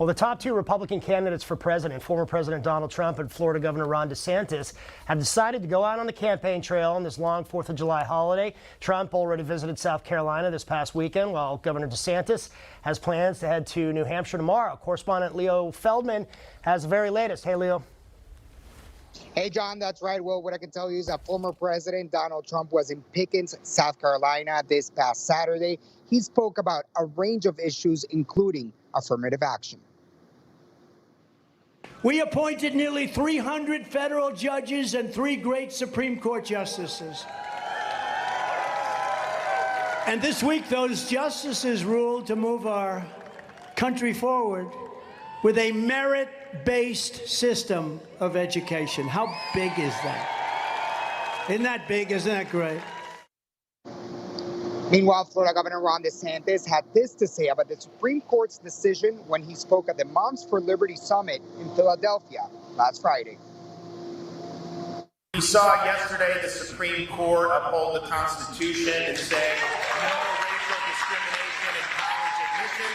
Well, the top two Republican candidates for president, former President Donald Trump and Florida Governor Ron DeSantis, have decided to go out on the campaign trail on this long 4th of July holiday. Trump already visited South Carolina this past weekend, while Governor DeSantis has plans to head to New Hampshire tomorrow. Correspondent Leo Feldman has the very latest. Hey, Leo. Hey, John, that's right. Well, what I can tell you is that former President Donald Trump was in Pickens, South Carolina this past Saturday. He spoke about a range of issues, including affirmative action. We appointed nearly 300 federal judges and 3 great Supreme Court justices. And this week, those justices ruled to move our country forward with a merit-based system of education. How big is that? Isn't that big? Isn't that great? Meanwhile, Florida Governor Ron DeSantis had this to say about the Supreme Court's decision when he spoke at the Moms for Liberty Summit in Philadelphia last Friday. We saw yesterday the Supreme Court uphold the Constitution and say no racial discrimination in college admission.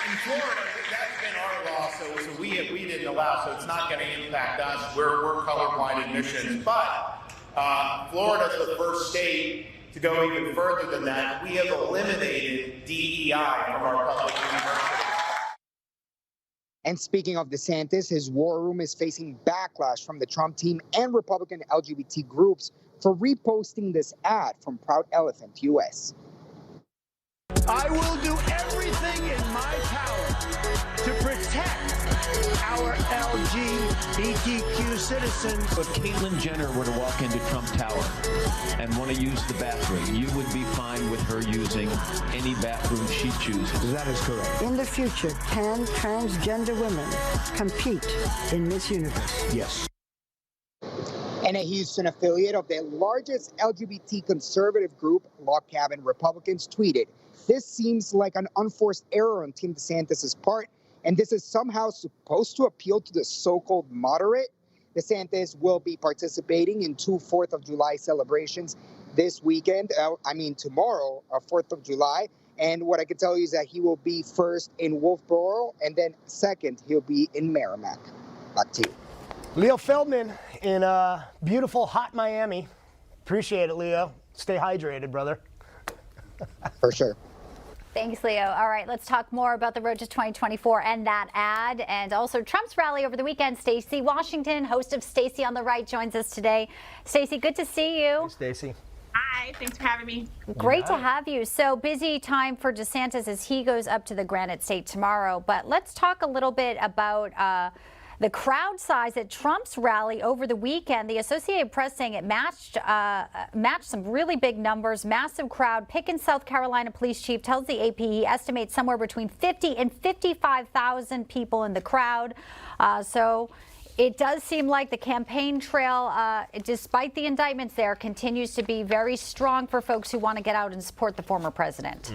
In Florida, that's been our law, so we didn't allow, so it's not going to impact us. We're colorblind admissions, but Florida's the first state to go even further than that. We have eliminated DEI from our public universities. And speaking of DeSantis, his war room is facing backlash from the Trump team and Republican LGBT groups for reposting this ad from Proud Elephant US. I will do everything in my power to protect our LGBTQ citizens. If Caitlyn Jenner were to walk into Trump Tower and want to use the bathroom, you would be fine with her using any bathroom she chooses. That is correct. In the future, can transgender women compete in Miss Universe? Yes. And a Houston affiliate of the largest LGBT conservative group, Log Cabin Republicans, tweeted, "This seems like an unforced error on Team DeSantis' part, and this is somehow supposed to appeal to the so-called moderate." DeSantis will be participating in 2 4th of July celebrations this weekend. Tomorrow, 4th of July. And what I can tell you is that he will be first in Wolfboro, and then second, he'll be in Merrimack. Back to you. Leo Feldman in beautiful, hot Miami. Appreciate it, Leo. Stay hydrated, brother. For sure. Thanks, Leo. All right, let's talk more about the road to 2024 and that ad, and also Trump's rally over the weekend. Stacy Washington, host of Stacy on the Right, joins us today. Stacy, good to see you. Hey, Stacy. Hi, thanks for having me. Great to have you. So busy time for DeSantis as he goes up to the Granite State tomorrow. But let's talk a little bit about the crowd size at Trump's rally over the weekend. The Associated Press saying it matched some really big numbers, massive crowd. Pickens, South Carolina police chief tells the AP he estimates somewhere between 50 and 55,000 people in the crowd. So it does seem like the campaign trail, despite the indictments there, continues to be very strong for folks who want to get out and support the former president.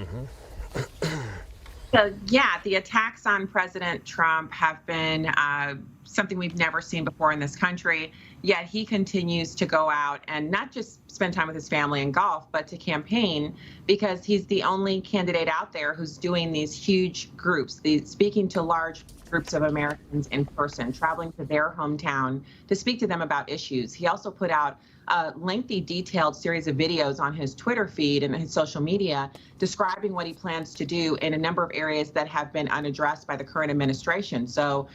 So, yeah, the attacks on President Trump have been something we've never seen before in this country, yet he continues to go out and not just spend time with his family and golf, but to campaign, because he's the only candidate out there who's doing these huge groups, speaking to large groups of Americans in person, traveling to their hometown to speak to them about issues. He also put out a lengthy, detailed series of videos on his Twitter feed and his social media describing what he plans to do in a number of areas that have been unaddressed by the current administration. So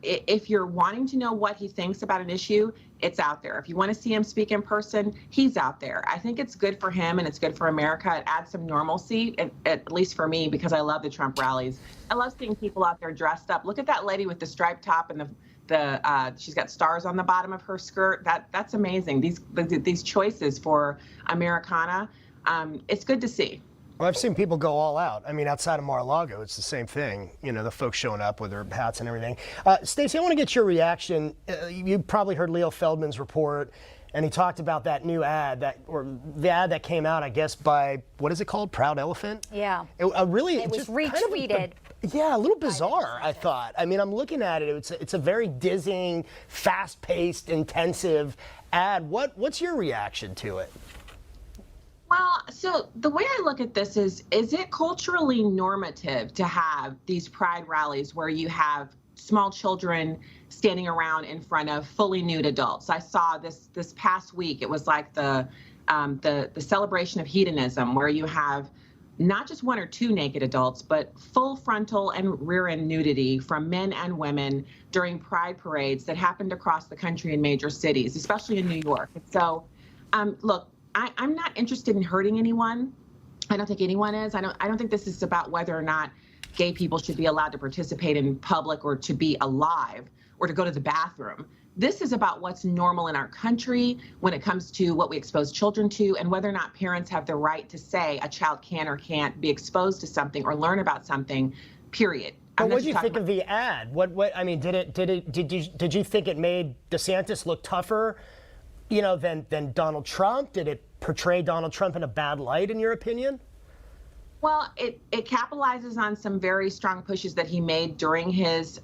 if you're wanting to know what he thinks about an issue, it's out there. If you want to see him speak in person, he's out there. I think it's good for him and it's good for America. It adds some normalcy, at least for me, because I love the Trump rallies. I love seeing people out there dressed up. Look at that lady with the striped top and she's got stars on the bottom of her skirt. That's amazing. These choices for Americana, it's good to see. Well, I've seen people go all out. I mean, outside of Mar-a-Lago, it's the same thing. You know, the folks showing up with their hats and everything. Stacy, I want to get your reaction. You probably heard Leo Feldman's report, and he talked about that new ad, the ad that came out, I guess, by, what is it called? Proud Elephant? Yeah. It was retweeted. Yeah, a little bizarre, I thought. I mean, I'm looking at it. It's a very dizzying, fast-paced, intensive ad. What's your reaction to it? Well, so the way I look at this is it culturally normative to have these pride rallies where you have small children standing around in front of fully nude adults? I saw this past week. It was like the celebration of hedonism, where you have not just one or two naked adults, but full frontal and rear end nudity from men and women during pride parades that happened across the country in major cities, especially in New York. So, look, I'm not interested in hurting anyone. I don't think anyone is. I don't think this is about whether or not gay people should be allowed to participate in public or to be alive or to go to the bathroom. This is about what's normal in our country when it comes to what we expose children to, and whether or not parents have the right to say a child can or can't be exposed to something or learn about something, period. But what did you think of the ad? What I mean, did you think it made DeSantis look tougher, than Donald Trump? Did it portray Donald Trump in a bad light, in your opinion? Well, it capitalizes on some very strong pushes that he made during his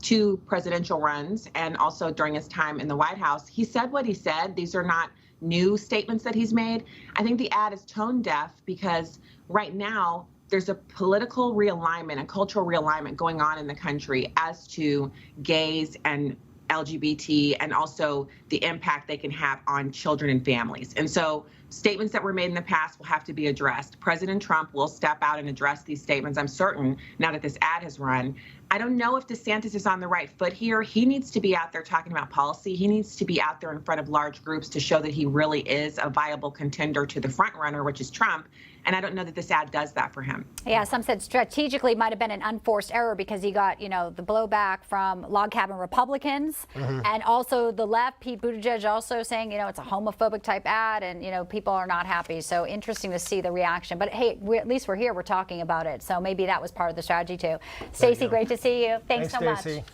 two presidential runs, and also during his time in the White House. He said what he said. These are not new statements that he's made. I think the ad is tone deaf because right now there's a political realignment, a cultural realignment going on in the country as to gays and LGBT, and also the impact they can have on children and families. And so statements that were made in the past will have to be addressed. President Trump will step out and address these statements, I'm certain, now that this ad has run. I don't know if DeSantis is on the right foot here. He needs to be out there talking about policy. He needs to be out there in front of large groups to show that he really is a viable contender to the front runner, which is Trump. And I don't know that this ad does that for him. Yeah, some said strategically might have been an unforced error because he got, the blowback from log cabin Republicans and also the left. Pete Buttigieg also saying, it's a homophobic type ad, and, people are not happy. So interesting to see the reaction. But hey, at least we're here. We're talking about it. So maybe that was part of the strategy too. Stacey, great to see you. Thanks so much. Stacey.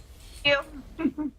Thank you.